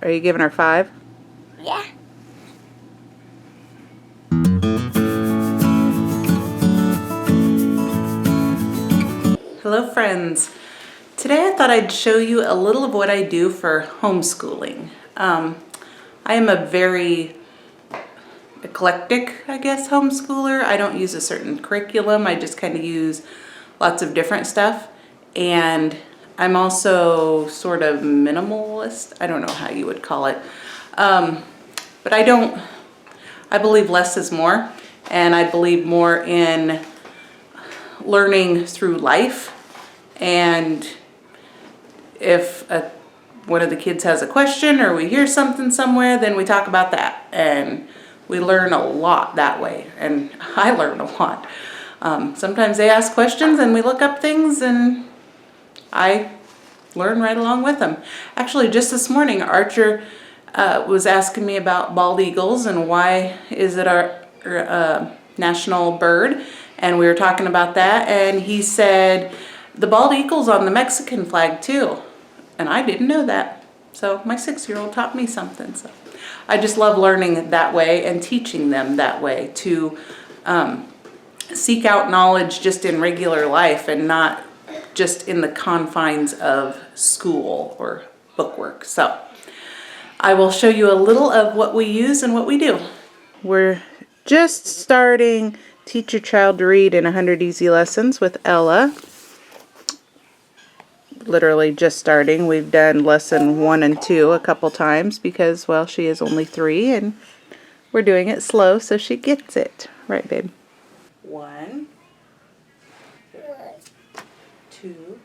Are you giving her 5? Yeah. Hello friends. Today I thought I'd show you a little of what I do for homeschooling. I am a very eclectic, I guess, homeschooler. I don't use a certain curriculum. I just kind of use lots of different stuff. And I'm also sort of minimalist. I don't know how you would call it. But I believe less is more. And I believe more in learning through life. And if one of the kids has a question or we hear something somewhere, then we talk about that. And we learn a lot that way. And I learn a lot. Sometimes they ask questions and we look up things and I learn right along with them. Actually, just this morning, Archer was asking me about bald eagles and why is it our national bird. And we were talking about that. And he said, the bald eagle's on the Mexican flag too. And I didn't know that. So my 6-year-old taught me something. So I just love learning that way and teaching them that way to seek out knowledge just in regular life and not just in the confines of school or bookwork. So I will show you a little of what we use and what we do. We're just starting Teach Your Child to Read in 100 Easy Lessons with Ella. Literally just starting. We've done lesson 1 and 2 a couple times because, well, she is only 3 and we're doing it slow so she gets it. Right, babe? 1, 2,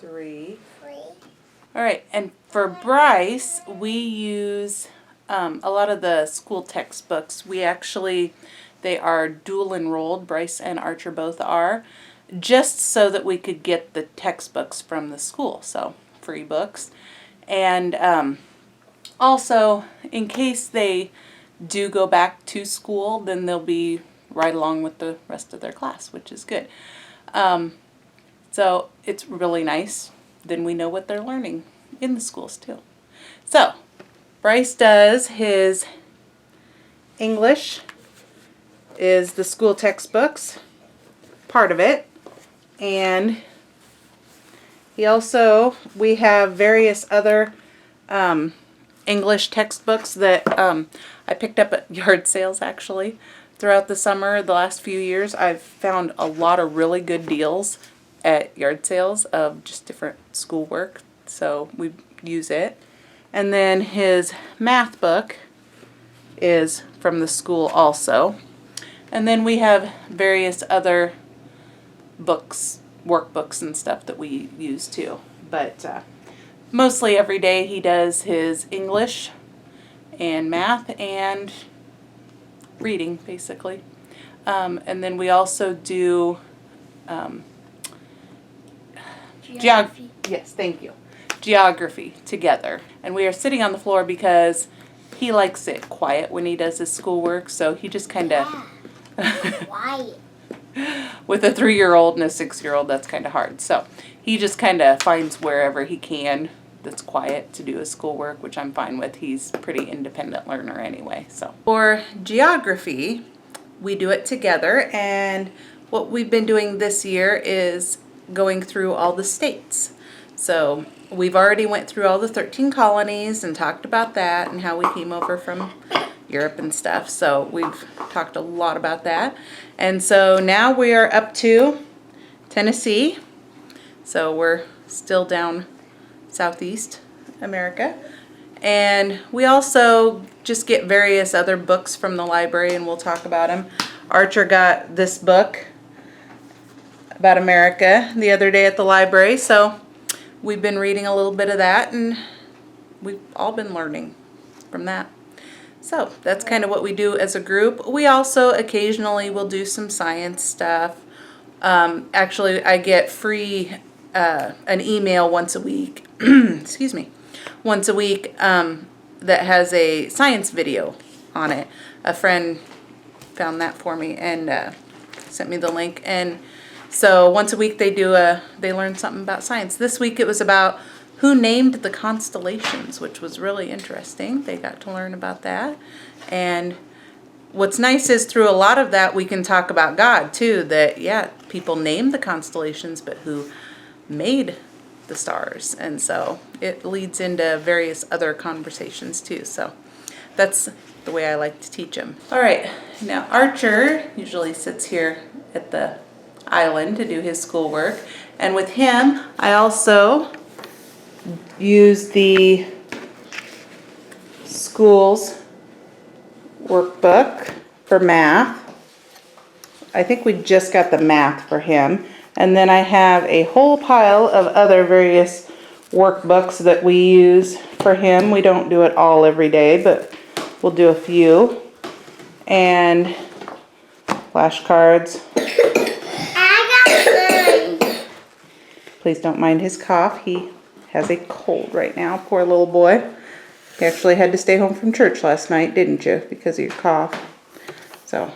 3. All right, and for Bryce, we use a lot of the school textbooks. They are dual enrolled. Bryce and Archer both are. Just so that we could get the textbooks from the school, so free books. And also, in case they do go back to school, then they'll be right along with the rest of their class, which is good. So it's really nice. Then we know what they're learning in the schools too. So Bryce does his English is the school textbooks, part of it. And we have various other English textbooks that I picked up at yard sales actually throughout the summer. The last few years I've found a lot of really good deals at yard sales of just different schoolwork, so we use it. And then his math book is from the school also. And then we have various other books, workbooks and stuff that we use too. But mostly every day he does his English and math and reading, basically. And then we also do geography. Yes, thank you. Geography together. And we are sitting on the floor because he likes it quiet when he does his schoolwork, so he just kind of... Quiet. With a 3-year-old and a 6-year-old, that's kind of hard. So he just kind of finds wherever he can that's quiet to do his schoolwork, which I'm fine with. He's a pretty independent learner anyway. So for geography, we do it together. And what we've been doing this year is going through all the states. So we've already went through all the 13 colonies and talked about that and how we came over from Europe and stuff. So we've talked a lot about that. And so now we are up to Tennessee. So we're still down Southeast America. And we also just get various other books from the library and we'll talk about them. Archer got this book about America the other day at the library. So we've been reading a little bit of that and we've all been learning from that. So that's kind of what we do as a group. We also occasionally will do some science stuff. Actually, I get free an email once a week, excuse me, once a week that has a science video on it. A friend found that for me and sent me the link. And so once a week they learn something about science. This week it was about who named the constellations, which was really interesting. They got to learn about that. And what's nice is through a lot of that we can talk about God too, that yeah, people name the constellations, but who made the stars? And so it leads into various other conversations too. So that's the way I like to teach them. All right, now Archer usually sits here at the island to do his schoolwork. And with him, I also use the school's workbook for math. I think we just got the math for him. And then I have a whole pile of other various workbooks that we use for him. We don't do it all every day, but we'll do a few. And flashcards. I got one. Please don't mind his cough. He has a cold right now. Poor little boy. You actually had to stay home from church last night, didn't you? Because of your cough. So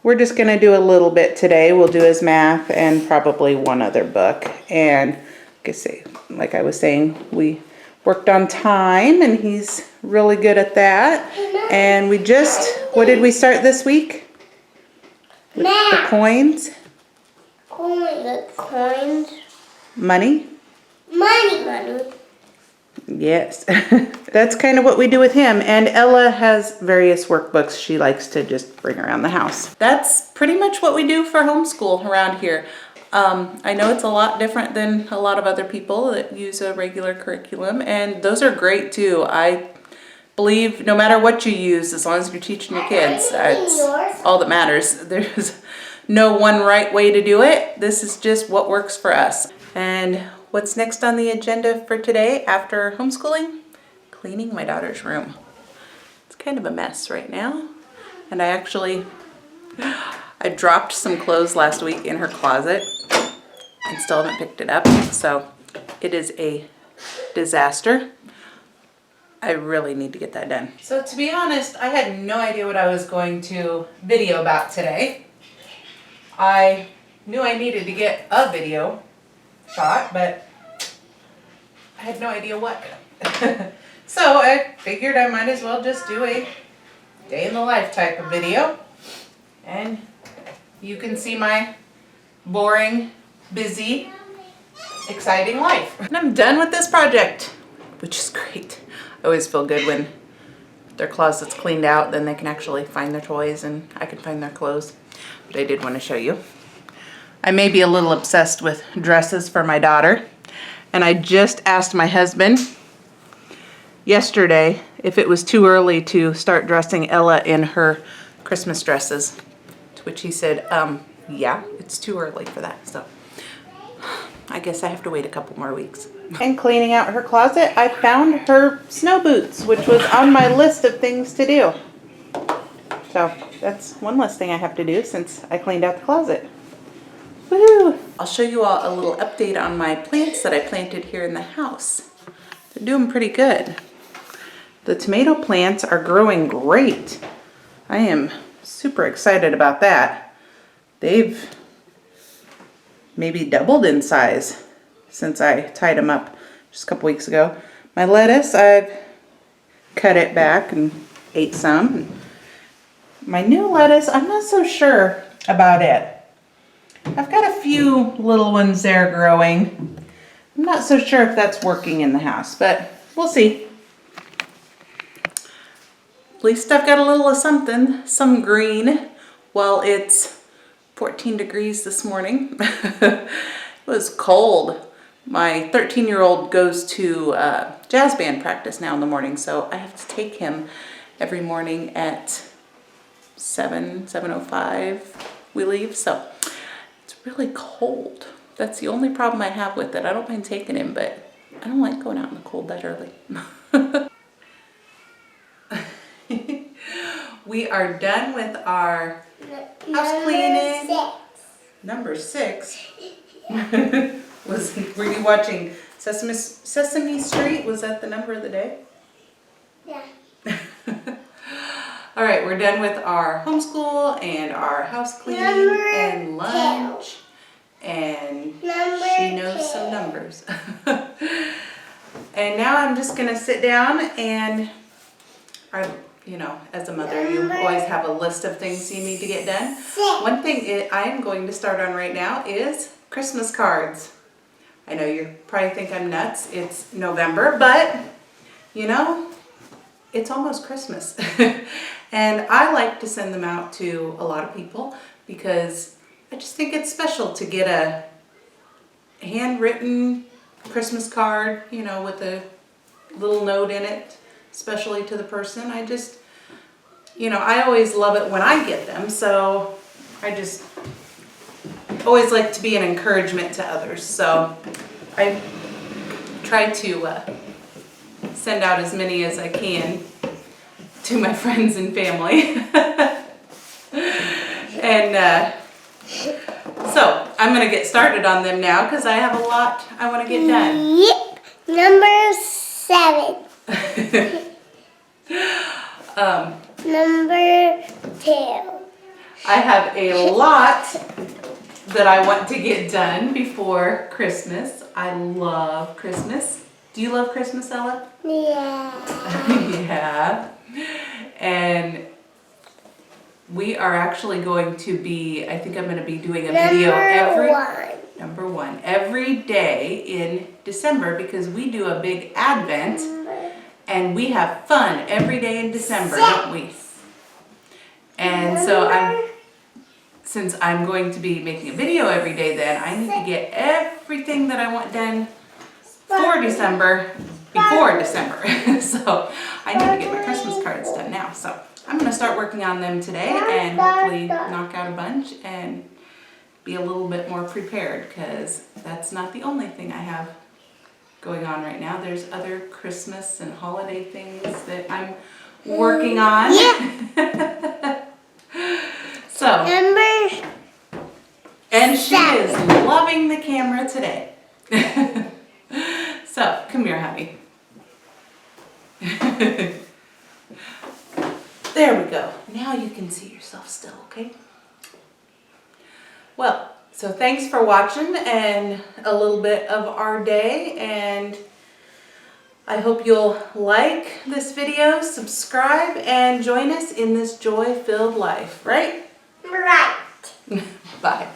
we're just going to do a little bit today. We'll do his math and probably one other book. And like I was saying, we worked on time and he's really good at that. And we just, what did we start this week? With the coins. The coins. Money. Money. Yes. That's kind of what we do with him. And Ella has various workbooks she likes to just bring around the house. That's pretty much what we do for homeschool around here. I know it's a lot different than a lot of other people that use a regular curriculum, and those are great too. I believe no matter what you use, as long as you're teaching your kids, that's all that matters. There's no one right way to do it. This is just what works for us. And what's next on the agenda for today after homeschooling? Cleaning my daughter's room. It's kind of a mess right now. And I dropped some clothes last week in her closet and still haven't picked it up. So it is a disaster. I really need to get that done. So to be honest, I had no idea what I was going to video about today. I knew I needed to get a video shot, but I had no idea what. So I figured I might as well just do a day in the life type of video. And you can see my boring, busy, exciting life. And I'm done with this project, which is great. I always feel good when their closet's cleaned out, then they can actually find their toys and I can find their clothes. But I did want to show you. I may be a little obsessed with dresses for my daughter. And I just asked my husband yesterday if it was too early to start dressing Ella in her Christmas dresses. To which he said, yeah, it's too early for that. So I guess I have to wait a couple more weeks. And cleaning out her closet, I found her snow boots, which was on my list of things to do. So that's one less thing I have to do since I cleaned out the closet. Woo! I'll show you all a little update on my plants that I planted here in the house. They're doing pretty good. The tomato plants are growing great. I am super excited about that. They've maybe doubled in size since I tied them up just a couple weeks ago. My lettuce, I've cut it back and ate some. My new lettuce, I'm not so sure about it. I've got a few little ones there growing. I'm not so sure if that's working in the house, but we'll see. At least I've got a little of something, some green, while it's 14 degrees this morning. It was cold. My 13-year-old goes to jazz band practice now in the morning, so I have to take him every morning at 7:05 we leave, so it's really cold. That's the only problem I have with it. I don't mind taking him, but I don't like going out in the cold that early. We are done with our house cleaning. Number 6. Were you watching Sesame Street? Was that the number of the day? Yeah. All right, we're done with our homeschool and our house cleaning and lunch. And she knows some numbers. And now I'm just gonna sit down and you know, as a mother, you always have a list of things you need to get done. One thing I'm going to start on right now is Christmas cards. I know you probably think I'm nuts. It's November, but you know, it's almost Christmas. And I like to send them out to a lot of people because I just think it's special to get a handwritten Christmas card, you know, with a little note in it, especially to the person. I just, you know, I always love it when I get them, so I just always like to be an encouragement to others. So I try to send out as many as I can to my friends and family. And so I'm going to get started on them now because I have a lot I want to get done. Yep. Number 7. Number 2. I have a lot that I want to get done before Christmas. I love Christmas. Do you love Christmas, Ella? Yeah. Yeah. And we are actually going to be, I think I'm going to be doing a video number one, every day in December because we do a big Advent and we have fun every day in December, don't we? And so since I'm going to be making a video every day then, I need to get everything that I want done for December, before December. So I need to get my Christmas cards done now. So I'm going to start working on them today and hopefully knock out a bunch and be a little bit more prepared because that's not the only thing I have going on right now. There's other Christmas and holiday things that I'm working on. Yeah. So, Number and she is loving the camera today. So, come here, honey. There we go. Now you can see yourself still, okay? Well, so thanks for watching and a little bit of our day, and I hope you'll like this video, subscribe, and join us in this joy-filled life, right? right. Bye.